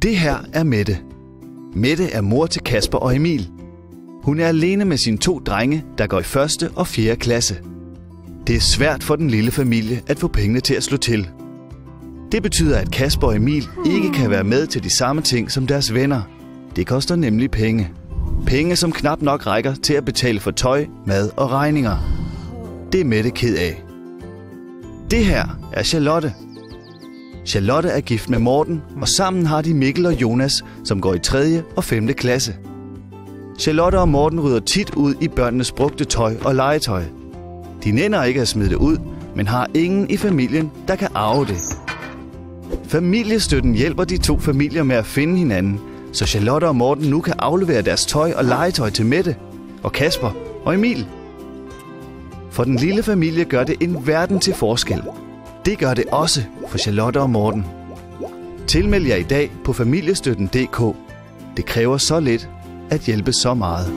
Det her er Mette. Mette er mor til Kasper og Emil. Hun er alene med sine 2 drenge, der går i 1. og 4. klasse. Det er svært for den lille familie at få pengene til at slå til. Det betyder, at Kasper og Emil ikke kan være med til de samme ting som deres venner. Det koster nemlig penge. Penge, som knap nok rækker til at betale for tøj, mad og regninger. Det er Mette ked af. Det her er Charlotte. Charlotte er gift med Morten, og sammen har de Mikkel og Jonas, som går i 3. og 5. klasse. Charlotte og Morten rydder tit ud i børnenes brugte tøj og legetøj. De nænder ikke at smide det ud, men har ingen i familien, der kan arve det. Familiestøtten hjælper de 2 familier med at finde hinanden, så Charlotte og Morten nu kan aflevere deres tøj og legetøj til Mette og Kasper og Emil. For den lille familie gør det en verden til forskel. Det gør det også for Charlotte og Morten. Tilmeld jer i dag på familiestøtten.dk. Det kræver så lidt at hjælpe så meget.